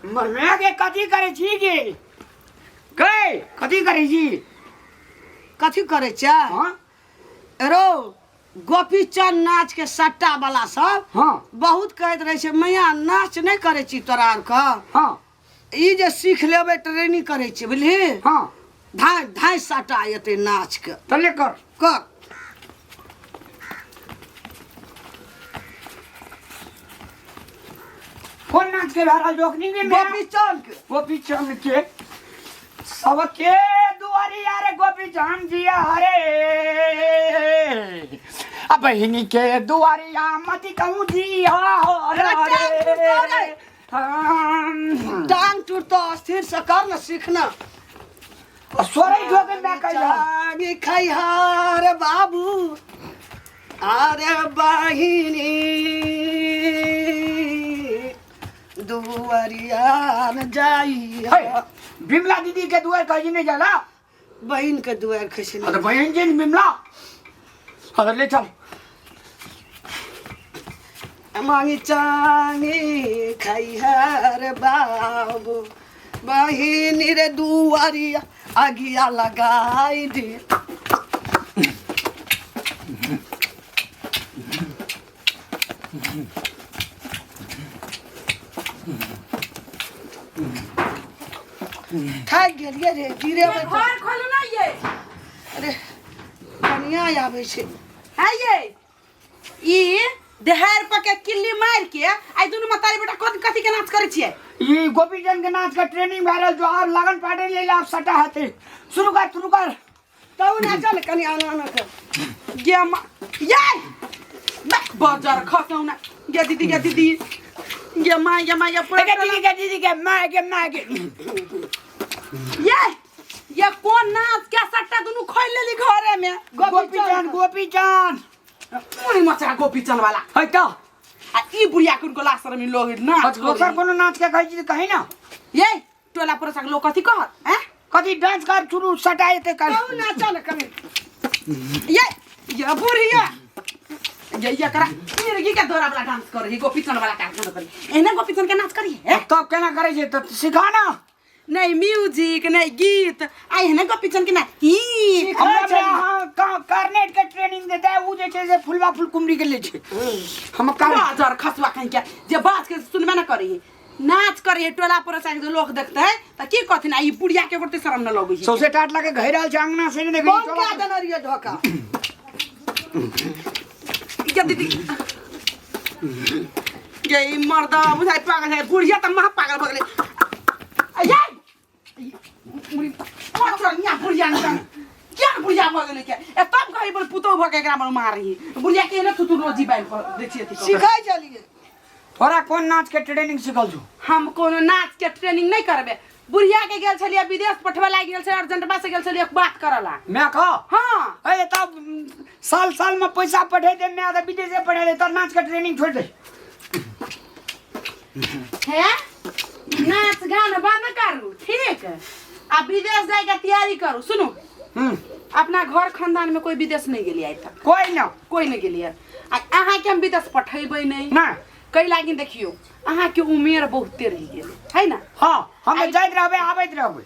मैं के कथी करे छी गे के कथी करे छी कथी करे छ हां रो गोपी चंद नाच के सट्टा वाला सब हां बहुत कहत रहे छै मैया नाच नहीं करे छी तोरा आर का हां ई जे सीख लेबे ट्रेनिंग करे छी बुझली हां धाय धाय सट्टा एते नाच के तले कर कर कौन नाच के भरा जोखनी में गोपी चंद के सबके दुआरी यारे गोपी चंद जी हरे अब बहिनी के दुआरिया मती कहूँ जी हो रे टांग टूट तो स्थिर से कर न सीखना सोरे जोगे मैं कहिया खैहार बाबू अरे बहिनी दुआरिया न जाइया बिमला दीदी के दुआर कहीं नहीं जाला बहन के दुआर कैसे अरे बहन जी बिमला अरे ले चल मांगी चांगी खैहर बाबू बहिनी रे दुआरिया आगिया लगाई दे थक गेलिए रे गिरे घर खोलू ना ये अरे कनिया आवे छे है ये ई देहर पर के किल्ली मार के आई दुनु मतारी बेटा कथी के नाच करे छिए ये गोपी चंद के नाच का ट्रेनिंग वायरल जो आप लगन पाटे ले आप सटा हते शुरू कर तो ना चल कनिया आना कर गे मा ये बाजार खसौ ना गे दीदी गे मां ये पूरा दीदी के मां के ये कौन नाच के सट्टा दुनु खोल लेली घरे में गोपी चंद कोनी मचा गोपी चंद वाला है तो आ ई बुढ़िया कुन को लासर में लोग नाच दोसर कोनो नाच के कहि छी कहि ना ये टोला पर सक लोग कथी कहत हैं कथी डांस कर शुरू सटाए ते कर तो ना चल कनी ये बुढ़िया ये करा मिर्गी के दोरा वाला डांस कर गोपी चंद वाला डांस कर एने गोपी चंद के नाच करी है तो केना करे छै त सिखा ना नहीं म्यूजिक नहीं गीत आई है ना गोपी चंद के नाच कार्नेट के ट्रेनिंग देता है वो जे छै से फुलवा फुल कुमरी के ले छै हम का बाजार खसवा कहीं के जे बात के सुनबे ना करी नाच करे टोला पर से लोग देखते है त की कहथिन आई बुढ़िया के करते शर्म न लगै छै सौसे टाट लगे घेराल छै अंगना से ने कौन क्या जनरिया धोखा क्या दीदी ये मर्दा बुझाई पागल है बुढ़िया त महा पागल भ गेलै अये मुरी पात्र निया बुढ़िया न क्या बुढ़िया भ गेलै के ए तब कहि बोल पुतो भ के एकरा पर मारही बुढ़िया के न तुतु रोजी बाई पर देखिए ती सिखाई चलिए तोरा कौन नाच के ट्रेनिंग सिखल छु हम कोनो नाच के ट्रेनिंग नहीं करबे बुढ़िया के गेल छलिए विदेश पठवा लाग गेल छै अर्जेंट बा से गेल छलिए बात करला मैं कह हां ए तब साल में पैसा पठे दे मैं तो विदेश से पढ़े तो नाच का ट्रेनिंग छोड़ दे है नाच गाना बंद करू ठीक अब विदेश जाए के तैयारी करू सुनो अपना घर खानदान में कोई विदेश नहीं गेलिए आई तक कोई नहीं गेलिए आ अहाँ के हम विदेश पठेबै नहीं ना कई लागिन देखियो अहाँ के उम्र बहुते रह गेल है ना हां हम जाइत रहबे आबैत रहबे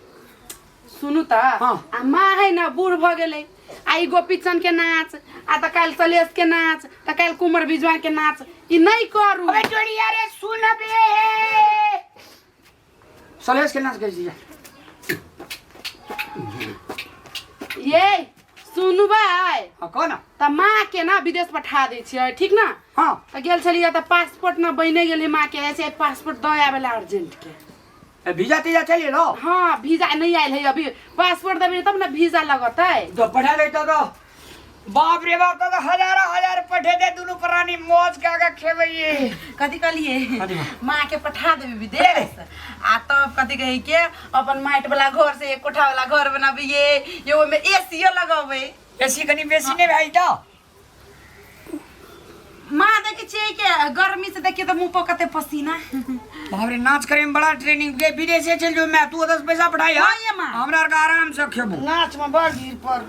सुनु त आ माँ है ना बूढ़ भ गेलै आई गोपी चंद के नाच आ त काल सलेश के नाच त काल कुंवर बिजवा के नाच ई नहीं करू अबे जोड़िया रे सुनबे सलेश के नाच कैसी है ये सुनु भाई हां कौन त माँ के ना विदेश पठा दे छियै ठीक ना हां त गेल छलिए त पासपोर्ट ना बने गेलै माँ के ऐसे पासपोर्ट द आवेला अर्जेंट के वीजा तीजा चलिए लो हाँ वीजा नहीं आयल है अभी पासपोर्ट देबे तब ना वीजा लगतै तो पढ़ा ले तो बाप रे बाप तो हजार पठे दे दोनों प्राणी मौज के आगे खेबे ये कथी कहलिए माँ के पठा देबे विदेश आ तब कथी कहि के अपन माइट वाला घर से एक कोठा वाला घर बनाबिए ये ओमे एसी लगाबे एसी कनी बेसी नहीं भाई तो माँ देखे छिए के गर्मी से देखिए तो मुंह पर कते पसीना बाप रे नाच करे में बड़ा ट्रेनिंग दे विदेश से चल जो मैं तू 10 पैसा पढ़ाई हां ये माँ हमरा का आराम से खेबो नाच में बड़ गिर पड़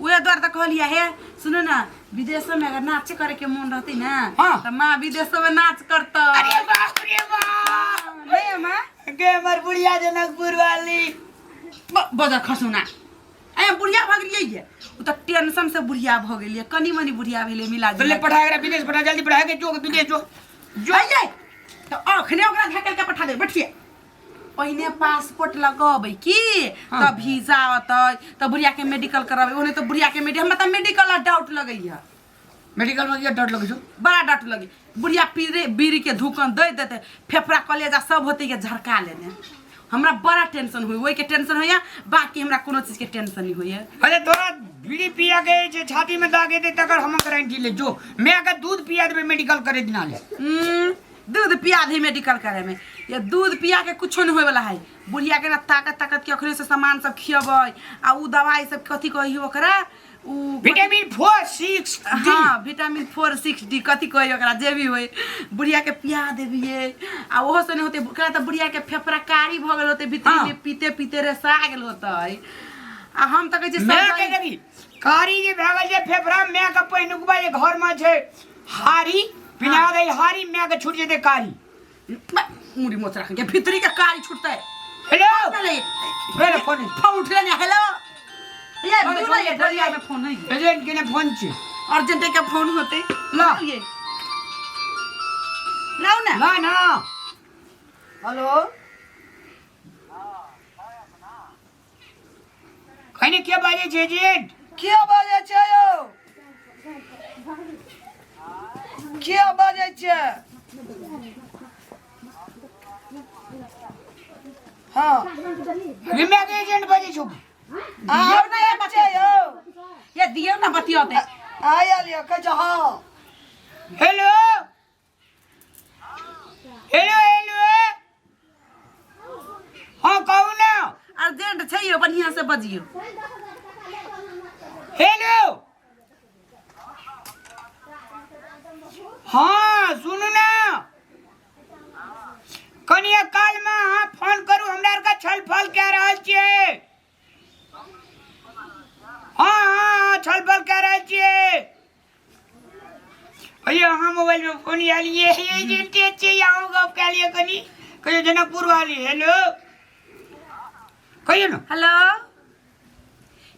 उहे द्वार त कहलिया हे सुनो ना विदेश में अगर नाच करे के मन रहती ना हाँ। तो माँ विदेश में नाच करता अरे बाप रे बाप नहीं माँ के हमर बुढ़िया जनकपुर वाली बजा खसुना ए बुढ़िया भ गेलियै ये उ त टेंशन से बुढ़िया भ गेलियै कनी मनी बुढ़िया भेलै मिला तो ले पढ़ा के विदेश पढ़ा जल्दी पढ़ा के जो विदेश जो जाइए तो अखने ओकरा धकेल के पठा दे बैठिए पहिने पासपोर्ट लगाबै की त वीजा अतै त बुढ़िया के मेडिकल कराबै ओने त बुढ़िया के हमरा त मेडिकल डाउट लगैया मेडिकल में क्या डर लगे छो बड़ा डाउट लगे बुढ़िया बीड़ी के धुकन दे देते फेफड़ा कलेजा सब होते के झरका लेने हमरा बड़ा टेंशन हुई वही के टेंशन होया बाकी हमरा कोनो चीज के टेंशन नहीं होया अरे तोरा बीड़ी पिया के जे छाती में दागे दे तकर हम गारंटी ले जो मैं का दूध पिया दे मेडिकल करे दिना ले दूध पिया दे मेडिकल करे में ये दूध पिया के कुछो नहीं होय वाला है बुढ़िया के ना ताकत के अखरे से सामान सब खियबै आ उ दवाई सब कथि कहि ओकरा उ विटामिन 4-6 हां विटामिन 4-6 कथि कहि ओकरा जे भी होय बुढ़िया के पिया देबिए आ ओहो से नहीं होते ओकरा त बुढ़िया के फेफड़ा कारी भ गेल होते भीतर में पीते पीते रेसा गेल होतै आ हम त कहै छी मैं के लगी कारी जे भागल जे फेफड़ा मैं का पहिनुकबा जे घर में छे हारी पिना गई हारी मैं के छूट जेते कारी मुड़ी मोच रख के भीतरी के कारी छूटतै हेलो मेरे फोन उठले नहीं हेलो ये दूर ये दरिया में फोन नहीं एजेंट के ने फोन छे अर्जेंट के फोन होते ला ये लाओ ना ला ना हेलो कने के बाजे छे एजेंट के बाजे छै यौ के बाजे छै हाँ मैं के एजेंट बाजे छु आओ ना ये बच्चे यौ ये दियो ना बतियोते आया लियो कह हाँ हेलो हेलो हेलो हाँ कहू ना अर्जेंट छै यो बढ़िया से बजियो हेलो हाँ सुनू ना कनिया काल में हाँ फोन करू हमरा का छल फल कह रहा छिए हाँ छल फल कह रहा छिए भैया हाँ मोबाइल में फोन आ लिए एजेंट चाहिए आऊंगा क्या लिए कनी कहियो जनकपुर वाली हेलो कहियो ना हेलो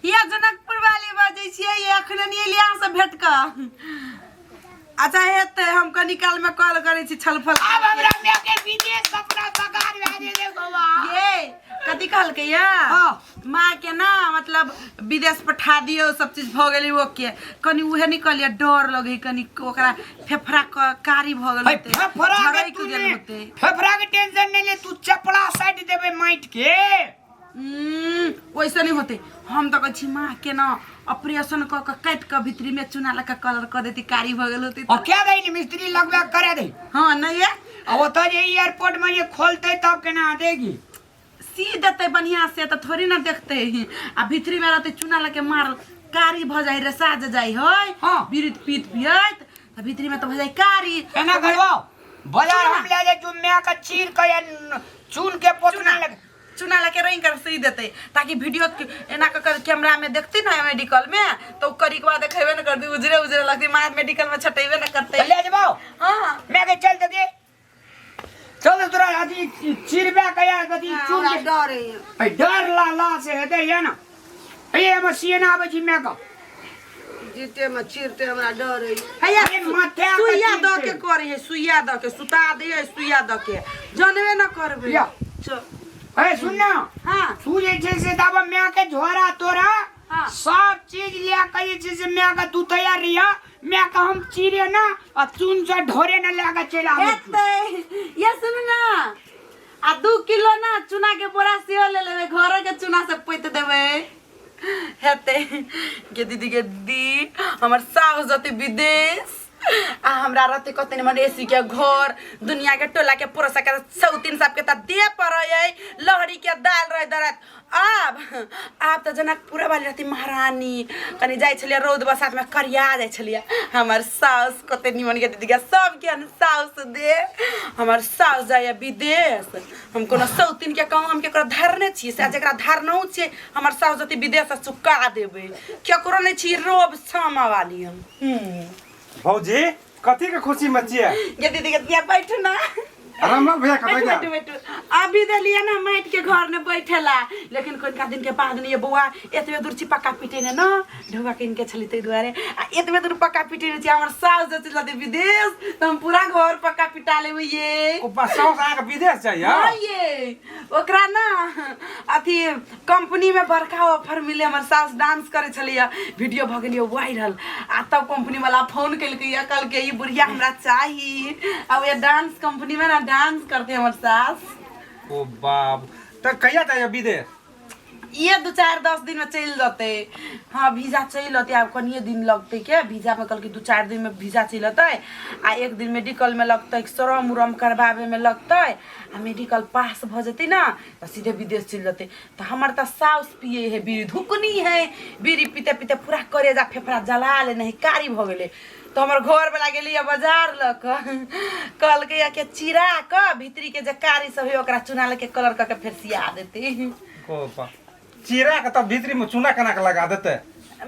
ये जनकपुर वाली बाजे छियै ये अखने नहीं लिया से भेट का अच्छा हेते हम कनी काल में कॉल करे छी छलफल अब हमरा में के विदेश कपड़ा पगार भेजे दे गोवा ये कथि कहल के या मां के ना मतलब विदेश पठा दियो सब चीज भ गेली ओके कनी उहे निकलिया डर लगे कनी ओकरा फेफड़ा कारी भ गेल होते फेफड़ा के गेल होते फेफड़ा के टेंशन नहीं ले तू चपड़ा साइड देबे माइट के वैसे नहीं होते हम तो कहछी मां के ना ऑपरेशन क के काट के भीतरी में चुना लगा कलर कर देती कारी भ गेल होती और क्या गई मिस्त्री लगवा करे दे हां नहीं है अब तो ये एयरपोर्ट में ये खोलते तब केना देगी सी देते बढ़िया से तो थोड़ी ना देखते आ भीतरी में रहते चुना लगे मार कारी भ जाई रे साज जाई होय हां बिरित पीत पियत त भीतरी में तो भ जाई कारी केना करबो बाजार हम ले ले जुम्मे का चीर के या चून के पोतना लग चुना लगे रही कर सी देते ताकि वीडियो एना कर कैमरा में देखती ना मेडिकल में तो करी के बाद देखेबे न कर दी उजरे उजरे लगती मार मेडिकल में छटेबे न करते ले जबाओ हां मैं के चल दे चल तोरा आदि चिरबे कया गति चून के डर है डर ला से हेते है ना ए मशीन आवे छी मैं का जीते में चिरते हमरा डर है हैया माथे सुइया द के करे सुइया द के सुता दे सुइया द के जानबे न करबे या चल ए सुन ना हां तू जे छे से दाबा मैं के झोरा तोरा सब चीज ले के जे छे से मैं का तू तैयार रिया मैं का हम चीरे ना और चून से ढोरे न लगा चला ये सुन ना आ 2 किलो ना चुना के बोरा सेहो ले लेबे घर के चुना से पैत देबे हेते के दीदी के दी हमर साउस जते विदेश आ हमरा रहते कतने मनेसी के घर दुनिया के टोला के पुरसा के 100-3 सब के त दे परय लहरी के दाल रह दरत अब तो जनकपुर वाली रहती महारानी कनी जाय छलिया रौद बसात में करिया जाय छलिया हमर साउस कते निमन के दीदी के सब के साउस दे हमर साउस जाय विदेश हम कोनो 100-3 के कहूं हम केकरा धरने छी से जेकरा धरनौ छी हमर साउस जति विदेश से चुका देबे केकरो नै छी रोब सामा वाली हम भौजी कथी के खुशी मचिया ये दीदी के दिया बैठ ना रामलाल भैया कहाँ गया? बैठो अभी दलिया ना माइट के घर में बैठेला लेकिन कोनका दिन के बाद नहीं बउआ एतबे दूर पक्का पिटे ने न ढोगा किन के छली तै दुआरे आ एतबे दूर पक्का पिटे ने छी हमर सास जे चला दे विदेश त हम पूरा घर पक्का पिटा लेबै ये ओ बसाओ सा के विदेश चाहिए हां ये ओकरा ना अथी कंपनी में बड़का ऑफर मिले हमर सास डांस करे छलिया वीडियो भ गेलियो वायरल आ तब कंपनी वाला फोन केलकै या कल के ई बुढ़िया हमरा चाहिए अब ये डांस कंपनी में ना डांस करते हमर सास ओ बाप त कहिया चाहिए विदेश? ये 2-4-10 दिन में चल जाते हाँ वीजा चल जाते अब कनिए दिन लगते के वीजा में कल के 2-4 दिन में वीजा चल जाते आ 1 दिन मेडिकल में लगते शरम उरम करवावे में लगते आ मेडिकल पास भ जते ना तो सीधे विदेश चल जाते तो हमार तो साउस पिए है बीड़ी धुकनी है बीड़ी पीते पीते पूरा करेजा फेफड़ा जला ले नहीं कारी भ गेले तो हमार घर वाला गेली बाजार लक कल के के चिरा क भीतरी के जे कारी सब है ओकरा चुना लेके कलर क के फेर सिया देते ओ बाप चीरा के तब भीतरी में चूना कना के लगा देते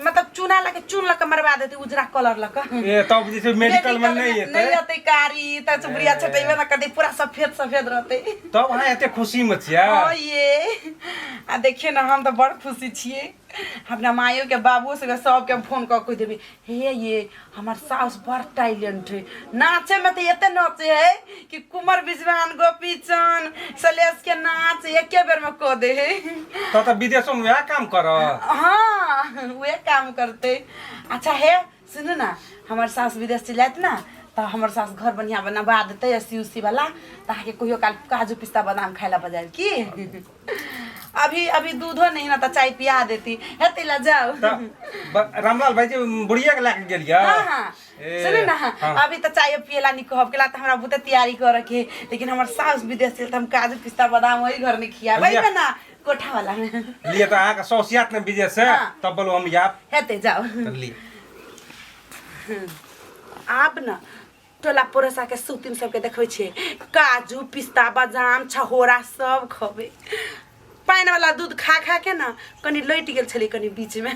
मतलब चूना लगे चून लके मरवा देते उजरा कलर लके ए तब जैसे मेडिकल में नहीं है नहीं रहते कारी त चुबड़िया छटेबे ना करते पूरा सफेद सफेद रहते तब वहां एते खुशी में छिया ओ ये आ देखिए ना हम तो बड़ खुशी छिए अपना माइयो के बाबू से सब के फोन कर कोई देबे हे ये हमार सास बड़ टैलेंट है नाचे में तो एते नाचे है कि कुमार बिजवान गोपीचंद सलेश के नाच एके बेर में को दे है तो विदेशों में वह काम कर हाँ वे काम करते अच्छा है सुनो ना हमार सास विदेश चल जात ना तो हमार सास घर बढ़िया बनवा देते एसी उसी वाला ताकि कोई काजू पिस्ता बादाम खाइला बजाय की अभी अभी दूधो नहीं ना तो चाय पिया देती है तिला जाओ रामलाल भाई जी बुढ़िया के लेके गेलिया हाँ हाँ सुनो ना हाँ। अभी तो चाय पियला नहीं कहब केला तो हमरा बहुते तैयारी कर रखे लेकिन हमार सास विदेश से हम काजू पिस्ता बादाम वही घर में खिया वही ना कोठा वाला में लिए तो आका सोसियात ने विदेश से तब बोलो हम याद हेते जाओ लिए आप ना टोला पोरसा के सुतिन सबके देखबै छे काजू पिस्ता बादाम छहोरा सब खबे पाइन वाला दूध खा खा के ना कनी लैट गेल छली कनी बीच में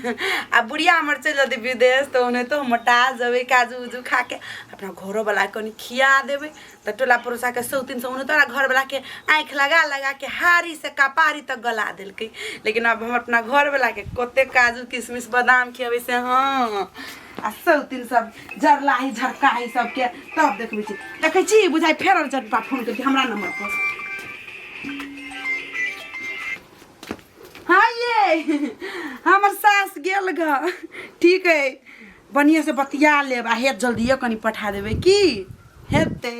आ बुढ़िया हमर चल जाते विदेश तो उन्हें तो मोटा जबे काजू उजू खा के अपना घरो वाला कनी खिया देबे तो टोला पोरसा के सौतिन से उन्हें तोरा घर वाला के आँख लगा लगा के हारी से कपारी तक गला देलकै लेकिन अब हम अपना घर वाला के कते काजू किशमिश बादाम खियाबे से हाँ आ सौतिन सब जरलाही झरकाही सबके तब देखबै छी बुझाइ फेर अर्जेंट फोन करके हमरा नंबर पर हाँ ये हमर सास गेल ग ठीक है बढ़िया से बतिया लेब आ हेत जल्दी कनी पठा देबे की हेते